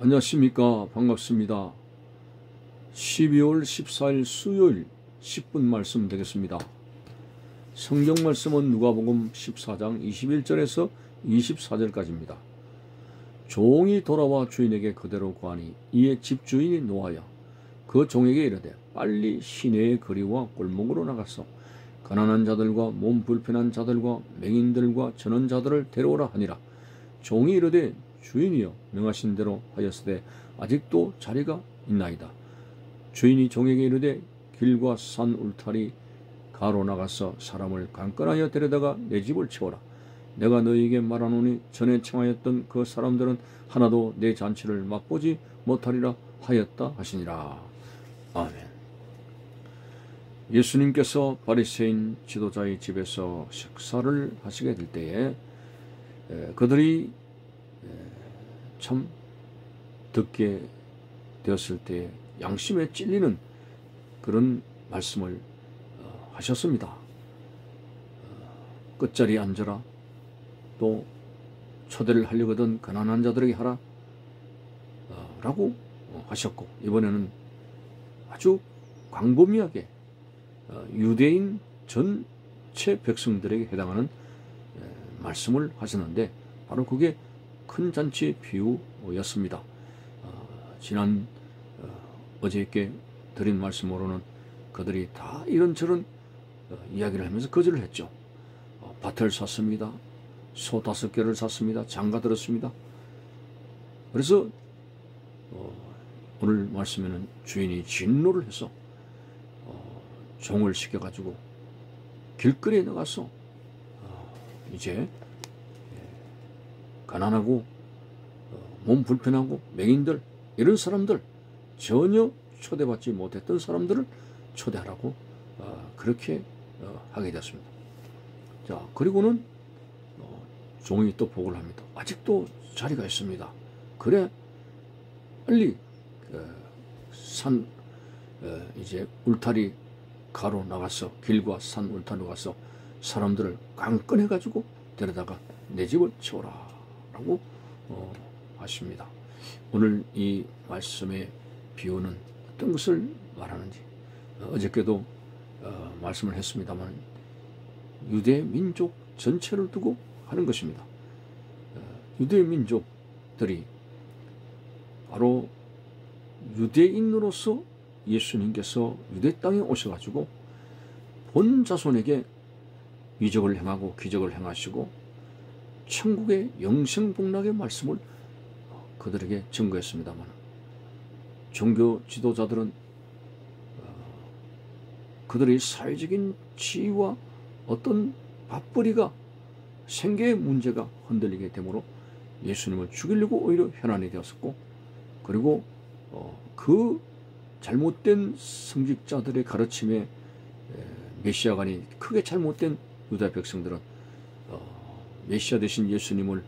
안녕하십니까. 반갑습니다. 12월 14일 수요일 10분 말씀 되겠습니다. 성경 말씀은 누가복음 14장 21절에서 24절까지입니다. 종이 돌아와 주인에게 그대로 구하니 이에 집주인이 노하여 그 종에게 이르되 빨리 시내의 거리와 골목으로 나가서 가난한 자들과 몸 불편한 자들과 맹인들과 전원자들을 데려오라 하니라. 종이 이르되 주인이여 명하신 대로 하였으되 아직도 자리가 있나이다. 주인이 종에게 이르되 길과 산 울타리 가로 나가서 사람을 강권하여 데려다가 내 집을 채워라. 내가 너희에게 말하노니 전에 청하였던 그 사람들은 하나도 내 잔치를 맛보지 못하리라 하였다 하시니라. 아멘. 예수님께서 바리새인 지도자의 집에서 식사를 하시게 될 때에 그들이 참 듣게 되었을 때 양심에 찔리는 그런 말씀을 하셨습니다. 끝자리에 앉아라. 또 초대를 하려거든 가난한 자들에게 하라 라고 하셨고, 이번에는 아주 광범위하게 유대인 전체 백성들에게 해당하는 말씀을 하셨는데, 바로 그게 큰 잔치 비유였습니다. 지난 어저께 드린 말씀으로는 그들이 다 이런저런 이야기를 하면서 거절을 했죠. 밭을 샀습니다. 소 5개를 샀습니다. 장가 들었습니다. 그래서 오늘 말씀에는 주인이 진노를 해서 종을 시켜가지고 길거리에 나가서 이제 가난하고 몸 불편하고 맹인들, 이런 사람들, 전혀 초대받지 못했던 사람들을 초대하라고 그렇게 하게 됐습니다. 자, 그리고는 종이 또 보고를 합니다. 아직도 자리가 있습니다. 그래 빨리 산 이제 울타리 가로 나가서, 길과 산 울타리로 가서 사람들을 강권해 가지고 데려다가 내 집을 채워라 라고 하십니다. 오늘 이 말씀의 비유는 어떤 것을 말하는지 어저께도 말씀을 했습니다만, 유대 민족 전체를 두고 하는 것입니다. 유대 민족들이 바로 유대인으로서 예수님께서 유대 땅에 오셔가지고 본 자손에게 이적을 행하고 기적을 행하시고 천국의 영생복락의 말씀을 그들에게 증거했습니다만, 종교 지도자들은 그들의 사회적인 지위와 어떤 밥벌이가, 생계의 문제가 흔들리게 되므로 예수님을 죽이려고 오히려 현안이 되었었고, 그리고 그 잘못된 성직자들의 가르침에 메시아관이 크게 잘못된 유다 백성들은 메시아 되신 예수님을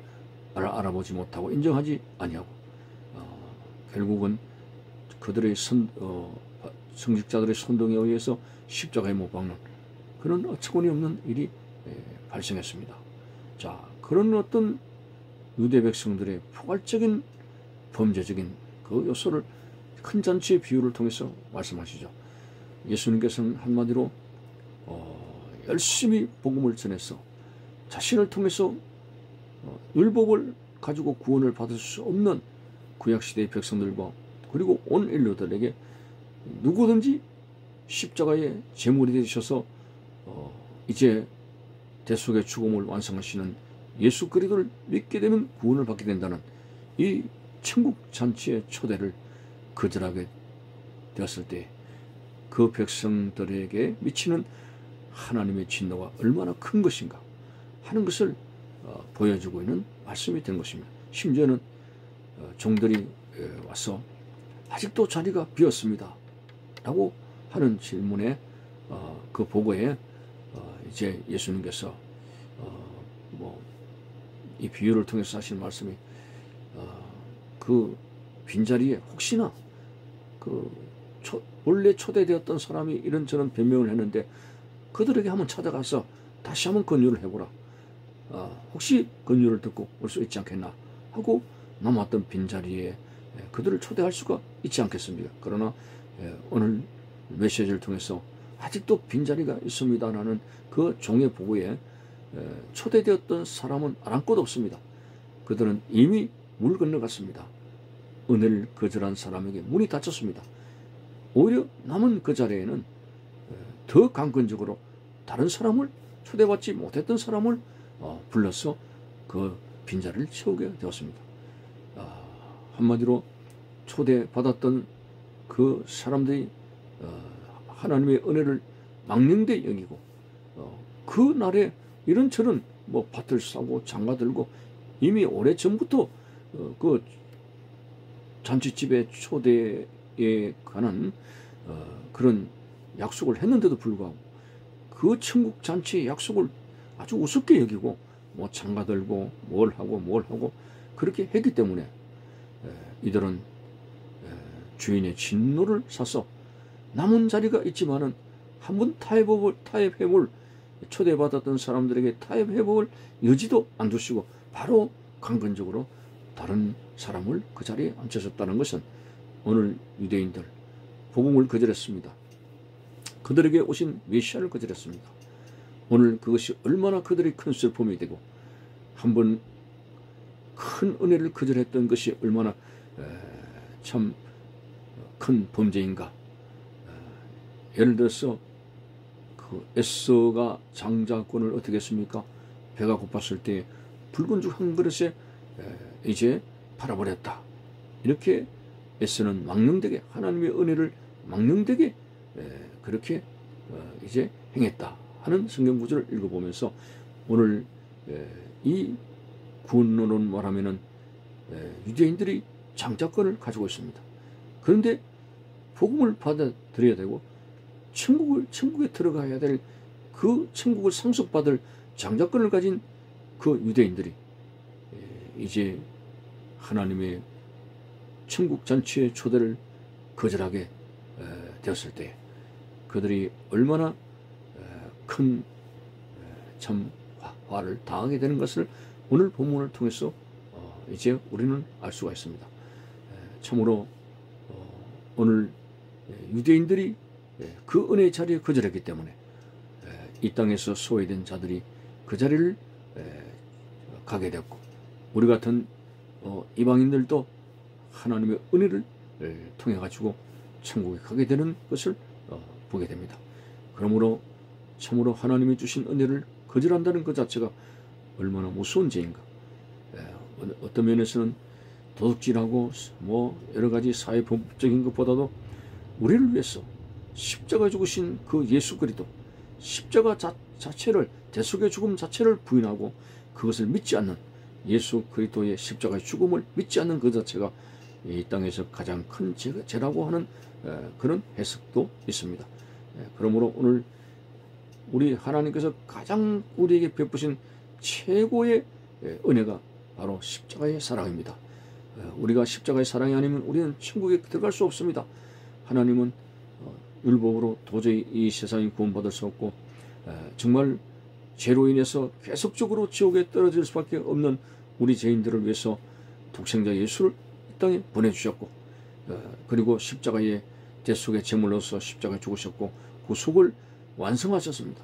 알아보지 못하고 인정하지 아니하고 결국은 그들의 성직자들의 선동에 의해서 십자가에 못 박는 그런 어처구니 없는 일이 발생했습니다. 자, 그런 어떤 유대 백성들의 포괄적인 범죄적인 그 요소를 큰 잔치의 비유를 통해서 말씀하시죠. 예수님께서는 한마디로 열심히 복음을 전해서 자신을 통해서 율법을 가지고 구원을 받을 수 없는 구약시대의 백성들과 그리고 온 인류들에게 누구든지 십자가의 제물이 되셔서 이제 대속의 죽음을 완성하시는 예수 그리스도를 믿게 되면 구원을 받게 된다는 이 천국 잔치의 초대를 거절하게 되었을 때 그 백성들에게 미치는 하나님의 진노가 얼마나 큰 것인가 하는 것을 보여주고 있는 말씀이 된 것입니다. 심지어는 종들이 와서 아직도 자리가 비었습니다 라고 하는 질문에 그 보고에 이제 예수님께서 이 비유를 통해서 하신 말씀이 그 빈자리에 혹시나 원래 초대되었던 사람이 이런저런 변명을 했는데 그들에게 한번 찾아가서 다시 한번 권유를 해보라. 혹시 권유를 듣고 올 수 있지 않겠나 하고 남았던 빈자리에 그들을 초대할 수가 있지 않겠습니까? 그러나 오늘 메시지를 통해서 아직도 빈자리가 있습니다라는 그 종의 보고에 초대되었던 사람은 아랑곳 없습니다. 그들은 이미 물 건너갔습니다. 은혜를 거절한 사람에게 문이 닫혔습니다. 오히려 남은 그 자리에는 더 강건적으로 다른 사람을, 초대받지 못했던 사람을 불러서 그 빈자리를 채우게 되었습니다. 한마디로 초대받았던 그 사람들이 하나님의 은혜를 망령되이 여기고 그 날에 이런저런 뭐 밭을 사고 장가 들고 이미 오래전부터 그 잔치집에 초대에 관한 그런 약속을 했는데도 불구하고 그 천국 잔치의 약속을 아주 우습게 여기고 뭐 장가 들고 뭘 하고 그렇게 했기 때문에 이들은 주인의 진노를 사서 남은 자리가 있지만은 한번 타협해볼 초대받았던 사람들에게 타협해볼 여지도 안 두시고 바로 강건적으로 다른 사람을 그 자리에 앉혀졌다는 것은 오늘 유대인들 복음을 거절했습니다. 그들에게 오신 메시아를 거절했습니다. 오늘 그것이 얼마나 그들의 큰 슬픔이 되고 한번 큰 은혜를 거절했던 것이 얼마나 참 큰 범죄인가. 예를 들어서 그 에서가 장자권을 어떻게 했습니까? 배가 고팠을 때 붉은 죽 한 그릇에 이제 팔아버렸다. 이렇게 에서는 망령되게 하나님의 은혜를 망령되게 그렇게 이제 행했다 하는 성경 구절을 읽어보면서 오늘 이 구원론을 말하면은 유대인들이 장자권을 가지고 있습니다. 그런데 복음을 받아들여야 되고 천국에 들어가야 될 그 천국을 상속받을 장자권을 가진 그 유대인들이 이제 하나님의 천국 잔치의 초대를 거절하게 되었을 때 그들이 얼마나 큰 참 화를 당하게 되는 것을 오늘 본문을 통해서 이제 우리는 알 수가 있습니다. 참으로 오늘 유대인들이 그 은혜의 자리에 거절했기 때문에 이 땅에서 소외된 자들이 그 자리를 가게 되었고 우리 같은 이방인들도 하나님의 은혜를 통해 가지고 천국에 가게 되는 것을 보게 됩니다. 그러므로 참으로 하나님이 주신 은혜를 거절한다는 것 자체가 얼마나 무서운 죄인가. 어떤 면에서는 도둑질하고 뭐 여러 가지 사회 범법적인 것보다도 우리를 위해서 십자가에 죽으신 그 예수 그리스도, 십자가 자체를, 대속의 죽음 자체를 부인하고 그것을 믿지 않는 예수 그리스도의 십자가의 죽음을 믿지 않는 그 자체가 이 땅에서 가장 큰 죄라고 하는 그런 해석도 있습니다. 그러므로 오늘 우리 하나님께서 가장 우리에게 베푸신 최고의 은혜가 바로 십자가의 사랑입니다. 우리가 십자가의 사랑이 아니면 우리는 천국에 들어갈 수 없습니다. 하나님은 율법으로 도저히 이 세상이 구원받을 수 없고 정말 죄로 인해서 계속적으로 지옥에 떨어질 수밖에 없는 우리 죄인들을 위해서 독생자 예수를 이 땅에 보내주셨고 그리고 십자가의 대속의 제물로서 십자가에 죽으셨고 구속을 완성하셨습니다.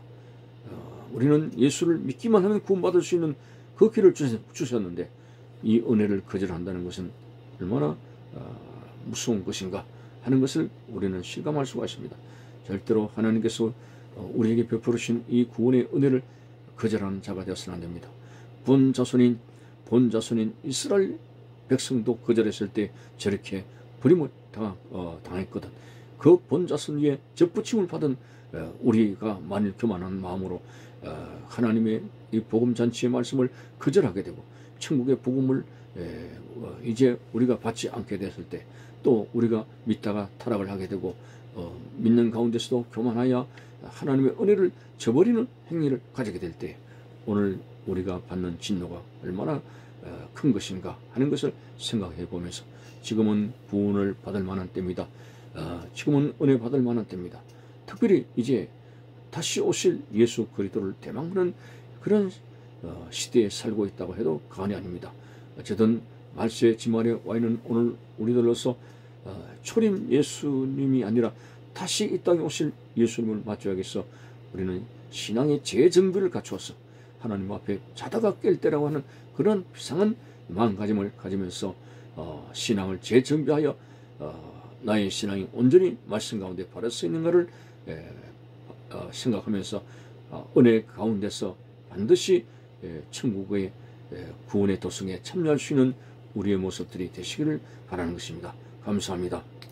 우리는 예수를 믿기만 하면 구원받을 수 있는 그 길을 주셨는데 이 은혜를 거절한다는 것은 얼마나 무서운 것인가 하는 것을 우리는 실감할 수가 있습니다. 절대로 하나님께서 우리에게 베풀으신 이 구원의 은혜를 거절하는 자가 되어서는 안 됩니다. 본 자손인 이스라엘 백성도 거절했을 때 저렇게 버림을 당했거든. 그 본 자손 위에 접붙임을 받은 우리가 만일 교만한 마음으로 하나님의 이 복음 잔치의 말씀을 거절하게 되고 천국의 복음을 이제 우리가 받지 않게 됐을 때 또 우리가 믿다가 타락을 하게 되고 믿는 가운데서도 교만하여 하나님의 은혜를 저버리는 행위를 가지게 될 때 오늘 우리가 받는 진노가 얼마나 큰 것인가 하는 것을 생각해 보면서 지금은 구원을 받을 만한 때입니다. 지금은 은혜 받을 만한 때입니다. 특별히 이제 다시 오실 예수 그리스도를 대망하는 그런 시대에 살고 있다고 해도 과언이 아닙니다. 어쨌든 말세의 지말에 와 있는 오늘 우리들로서 초림 예수님이 아니라 다시 이 땅에 오실 예수님을 맞춰야겠어. 우리는 신앙의 재정비를 갖추어서 하나님 앞에 자다가 깰 때라고 하는 그런 비상한 마음가짐을 가지면서 신앙을 재정비하여 나의 신앙이 온전히 말씀 가운데 바를 수 있는가를 생각하면서 은혜 가운데서 반드시 천국의 구원의 도성에 참여할 수 있는 우리의 모습들이 되시기를 바라는 것입니다. 감사합니다.